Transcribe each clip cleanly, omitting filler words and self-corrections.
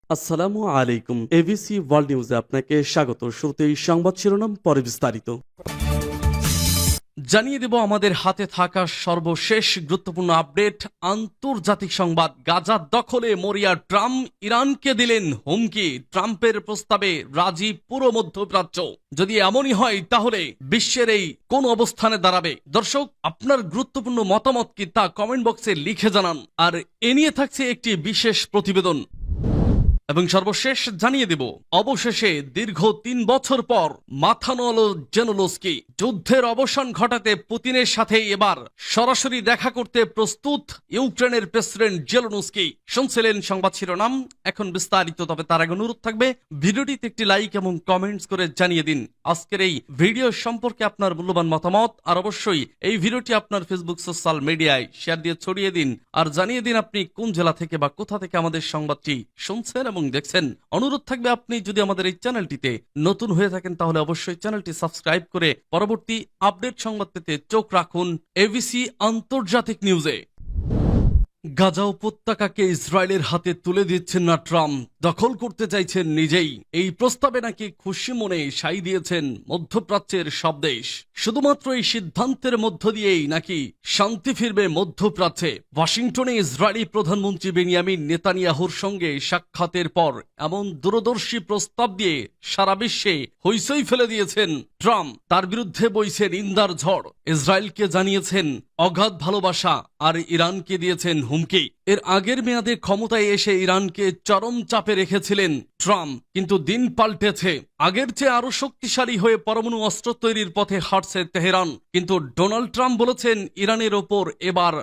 আসসালামু আলাইকুম। ABC world নিউজে আপনাকে স্বাগত। শুরুতেই সংবাদ শিরোনাম, পরে বিস্তারিত। জানিয়ে দেব আমাদের হাতে থাকা সর্বশেষ গুরুত্বপূর্ণ আপডেট। আন্তর্জাতিক সংবাদ, গাজা দখলে মরিয়া ট্রাম্প, ইরানকে দিলেন হুমকি। ট্রাম্পের প্রস্তাবে রাজি পুরো মধ্যপ্রাচ্য। যদি এমনই হয় তাহলে বিশ্বের এই কোন অবস্থানে দাঁড়াবে? দর্শক, আপনার গুরুত্বপূর্ণ মতামত কি তা কমেন্ট বক্সে লিখে জানান। আর এ নিয়ে থাকছে একটি বিশেষ প্রতিবেদন। এবং সর্বশেষ জানিয়ে দেব, অবশেষে দীর্ঘ 3 বছর পর মাথা নোয়ালো জেলেনস্কি। যুদ্ধের অবসান ঘটাতে পুতিনের সাথে এবার সরাসরি দেখা করতে প্রস্তুত ইউক্রেনের প্রেসিডেন্ট জেলেনস্কি। শুনছিলেন সংবাদ শিরোনাম, এখন বিস্তারিত। তবে তার আগে অনুরোধ থাকবে ভিডিওটিতে একটি লাইক এবং কমেন্টস করে জানিয়ে দিন আজকের এই ভিডিও সম্পর্কে আপনার মূল্যবান মতামত। আর অবশ্যই এই ভিডিওটি আপনার ফেসবুক সোশ্যাল মিডিয়ায় শেয়ার দিয়ে ছড়িয়ে দিন। আর জানিয়ে দিন আপনি কোন জেলা থেকে বা কোথা থেকে আমাদের সংবাদটি শুনছেন এবং দেখছেন। অনুরোধ থাকবে আপনি যদি আমাদের এই চ্যানেলটিতে নতুন হয়ে থাকেন তাহলে অবশ্যই চ্যানেলটি সাবস্ক্রাইব করে পরবর্তী আপডেট সংবাদ পেতে চোখ রাখুন এবিসি আন্তর্জাতিক নিউজে। গাজা উপত্যকাকে ইসরায়েলের হাতে তুলে দিচ্ছেন না ট্রাম্প, দখল করতে চাইছেন নিজেই। এই প্রস্তাবে নাকি খুশি মনে সাই দিয়েছেন মধ্যপ্রাচ্যের সব দেশ। শুধুমাত্র এই সিদ্ধান্তের মধ্য দিয়েই নাকি শান্তি ফিরবে মধ্যপ্রাচ্যে। ওয়াশিংটনে ইসরায়েলি প্রধানমন্ত্রী বেনিয়ামিন নেতানিয়াহুর সঙ্গে সাক্ষাতের পর এমন দূরদর্শী প্রস্তাব দিয়ে সারা বিশ্বে হইচই ফেলে দিয়েছেন ট্রাম্প। তার বিরুদ্ধে বইছে নিন্দার ঝড়। ইসরায়েলকে জানিয়েছেন অগাধ ভালোবাসা, আর ইরানকে দিয়েছেন হুমকি। এর আগের মেয়াদে ক্ষমতায় এসে ইরানকে চরম চাপে রেখেছিলেন ট্রাম্প, কিন্তু দিন পাল্টেছে। আগের চেয়ে আরো শক্তিশালী হয়ে পরমাণু অস্ত্র তৈরির পথে হাঁটছে তেহরান। কিন্তু ডোনাল্ড ট্রাম্প বলেছেন ইরানের ওপর এবার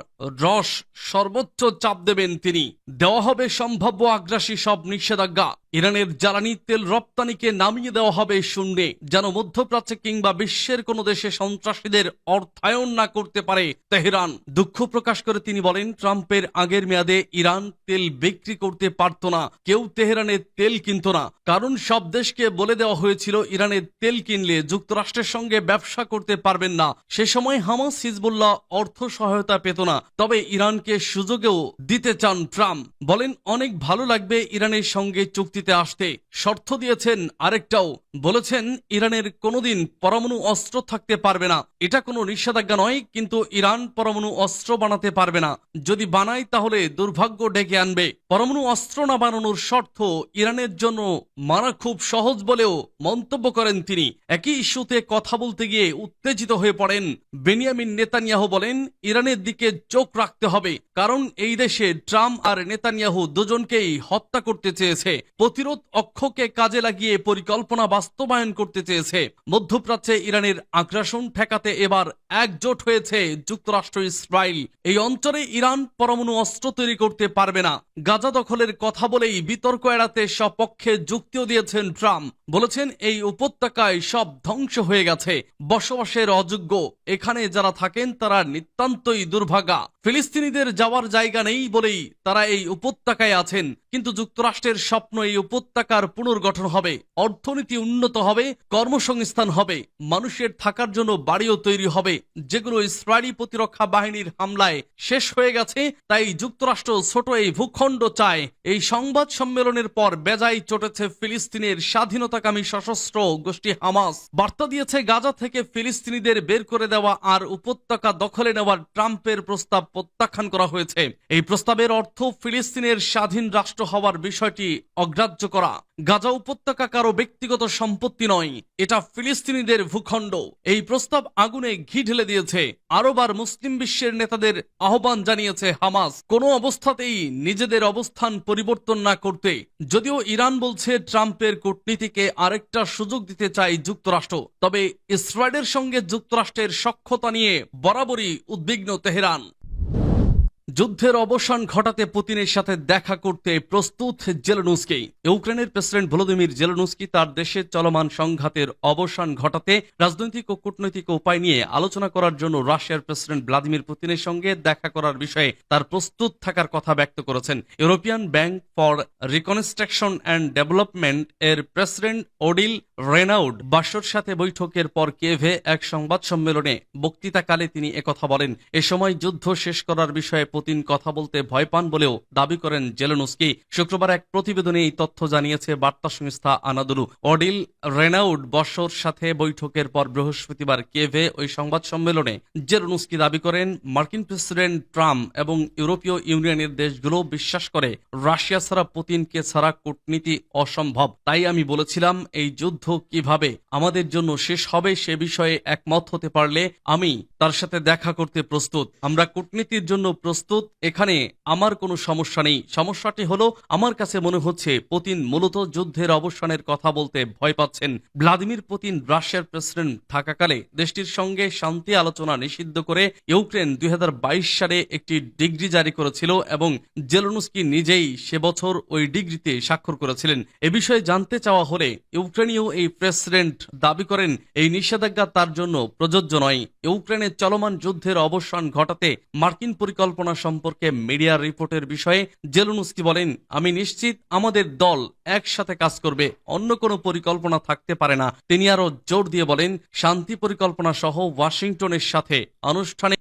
সর্বোচ্চ চাপ দেবেন তিনি। দেওয়া হবে সম্ভাব্য আগ্রাসী সব নিষেধাজ্ঞা। ইরানের জ্বালানি তেল রপ্তানিকে নামিয়ে দেওয়া হবে শূন্যে, যেন মধ্যপ্রাচ্যে কিংবা বিশ্বের কোনো দেশে সন্ত্রাসীদের অর্থায়ন না করতে পারে তেহরান। দুঃখ প্রকাশ করে তিনি বলেন, ট্রাম্পের আগের মেয়াদে ইরান তেল বিক্রি করতে পারত না, কেউ তেহরানের তেল কিনত না, কারণ সব দেশকে বলে দেওয়া হয়েছিল ইরানের তেল কিনলে যুক্তরাষ্ট্রের সঙ্গে ব্যবসা করতে পারবেন না। সে সময় হামাস, হিজবুল্লাহ অর্থ সহায়তা পেত না। তবে ইরানকে সুযোগেও দিতে চান ট্রাম্প। বলেন অনেক ভালো লাগবে ইরানের সঙ্গে চুক্তিতে আসতে। শর্ত দিয়েছেন আরেকটাও, বলেছেন ইরানের কোনোদিন পরমাণু অস্ত্র থাকতে পারবে না। এটা কোনো নিষেধাজ্ঞা নয়, কিন্তু ইরান পরমাণু অস্ত্র বানাতে পারবে না। যদি বানায় তাহলে দুর্ভাগ্য ডেকে আনবে। পরমাণু অস্ত্র না বানানোর শর্ত ইরানের জন্য মানা খুব সহজ বলেও মন্তব্য করেন তিনি। একই ইস্যুতে কথা বলতে গিয়ে উত্তেজিত হয়ে পড়েন বেনিয়ামিন নেতানিয়াহু। বলেন ইরানের দিকে চোখ রাখতে হবে, কারণ এই দেশে ট্রাম্প আর নেতানিয়াহু দুজনকেই হত্যা করতে চেয়েছে। প্রতিরোধ অক্ষকে কাজে লাগিয়ে পরিকল্পনা বাস্তবায়ন করতে চেয়েছে। মধ্যপ্রাচ্যে ইরানের আগ্রাসন ঠেকাতে এবার একজোট হয়েছে যুক্তরাষ্ট্র, ইসরায়েল। এই অঞ্চলে ইরান পরমাণু অস্ত্র তৈরি করতে পারবে না। গাজা দখলের কথা বলেই বিতর্ক এড়াতে সপক্ষে যুক্তিও দিয়েছেন ট্রাম্প। বলেছেন এই উপত্যকায় সব ধ্বংস হয়ে গেছে, বসবাসের অযোগ্য। এখানে যারা থাকেন তারা নিতান্তই দুর্ভাগা। ফিলিস্তিনিদের যাওয়ার জায়গা নেই বলেই তারা এই উপত্যকায় আছেন। কিন্তু যুক্তরাষ্ট্রের স্বপ্ন এই উপত্যকার পুনর্গঠন হবে, অর্থনীতি উন্নত হবে, কর্মসংস্থান হবে, মানুষের থাকার জন্য বাড়িও তৈরি হবে, যেগুলো ইসরায়েলি প্রতিরক্ষা বাহিনীর হামলায় শেষ হয়ে গেছে। তাই যুক্তরাষ্ট্র ছোট এই ভূখণ্ড চায়। এই সংবাদ সম্মেলনের পর বেজায় চটেছে ফিলিস্তিনের স্বাধীনতাকামী সশস্ত্র গোষ্ঠী হামাস। বার্তা দিয়েছে গাজা থেকে ফিলিস্তিনিদের বের করে দেওয়া আর উপত্যকা দখলে নেওয়ার ট্রাম্পের প্রস্তাব প্রত্যাখ্যান করা হয়েছে। এই প্রস্তাবের অর্থ ফিলিস্তিনের স্বাধীন রাষ্ট্র হওয়ার বিষয়টি অগ্রাহ্য করা। গাজা উপত্যকা কারো ব্যক্তিগত সম্পত্তি নয়, এটা ফিলিস্তিনিদের ভূখণ্ড। এই প্রস্তাব আগুনে ঘি ঢেলে দিয়েছে। আরব আর মুসলিম বিশ্বের নেতাদের আহ্বান জানিয়েছে হামাস কোনো অবস্থাতেই নিজেদের অবস্থান পরিবর্তন না করতে। যদিও ইরান বলছে ট্রাম্পের কূটনীতিকে আরেকটা সুযোগ দিতে চায় যুক্তরাষ্ট্র, তবে ইসরায়েলের সঙ্গে যুক্তরাষ্ট্রের সখ্যতা নিয়ে বরাবরই উদ্বিগ্ন তেহরান। যুদ্ধের অবসান ঘটাতে পুতিনের সাথে দেখা করতে প্রস্তুত জেলেনস্কি। ইউক্রেনের প্রেসিডেন্ট ভলোদিমির জেলেনস্কি তার দেশে চলমান সংঘাতের অবসান ঘটাতে রাজনৈতিক ও কূটনৈতিক উপায় নিয়ে আলোচনা করার জন্য রাশিয়ার প্রেসিডেন্ট ভ্লাদিমির পুতিনের সঙ্গে দেখা করার বিষয়ে তার প্রস্তুত থাকার কথা ব্যক্ত করেছেন। European bank for reconstruction and development এর প্রেসিডেন্ট ওডিল রেনাউড বাশোর সাথে বৈঠকের পর কিয়েভে এক সংবাদ সম্মেলনে বক্তৃতাকালে তিনি একথা বলেন। এ সময় যুদ্ধ শেষ করার বিষয়ে পুতিন কথা বলতে ভয় পান বলেও দাবি করেন জেলেনস্কি। শুক্রবার এক প্রতিবেদনে এই তথ্য জানিয়েছে বার্তা সংস্থা আনাদোলু। অডিল রেনাউড বাশোর সাথে বৈঠকের পর বৃহস্পতিবার কিয়েভে ওই সংবাদ সম্মেলনে জেলেনস্কি দাবি করেন, মার্কিন প্রেসিডেন্ট ট্রাম্প এবং ইউরোপীয় ইউনিয়নের দেশগুলো বিশ্বাস করে রাশিয়া ছাড়া পুতিনকে ছাড়া কূটনীতি অসম্ভব। তাই আমি বলেছিলাম, এই যুদ্ধ কিভাবে আমাদের জন্য শেষ হবে সে বিষয়ে একমত হতে পারলে আমি তার সাথে দেখা করতে প্রস্তুত। আমরা কূটনীতির জন্য প্রস্তুত, এখানে আমার কোনো সমস্যা নেই। সমস্যাটি হলো, আমার কাছে মনে হচ্ছে পুতিন মূলত যুদ্ধের অবসানের কথা বলতে ভয় পাচ্ছেন। ভ্লাদিমির পুতিন রাশিয়ার প্রেসিডেন্ট থাকাকালে দেশটির সঙ্গে শান্তি আলোচনা নিষিদ্ধ করে ইউক্রেন 2022 সালে একটি ডিগ্রি জারি করেছিল এবং জেলেনস্কি নিজেই সে বছর ওই ডিগ্রিতে স্বাক্ষর করেছিলেন। এ বিষয়ে জানতে চাওয়া হলে ইউক্রেনীয় এই প্রেসিডেন্ট দাবি করেন, এই নিষেধাজ্ঞা তার জন্য প্রযোজ্য নয়। ইউক্রেনের চলমান যুদ্ধের অবসান ঘটাতে মার্কিন পরিকল্পনা সম্পর্কে মিডিয়া রিপোর্টের বিষয়ে জেলেনস্কি বলেন, আমি নিশ্চিত আমাদের দল একসাথে কাজ করবে, অন্য কোনো পরিকল্পনা থাকতে পারে না। তিনি আরো জোর দিয়ে বলেন, শান্তি পরিকল্পনা সহ ওয়াশিংটনের সাথে আনুষ্ঠানিক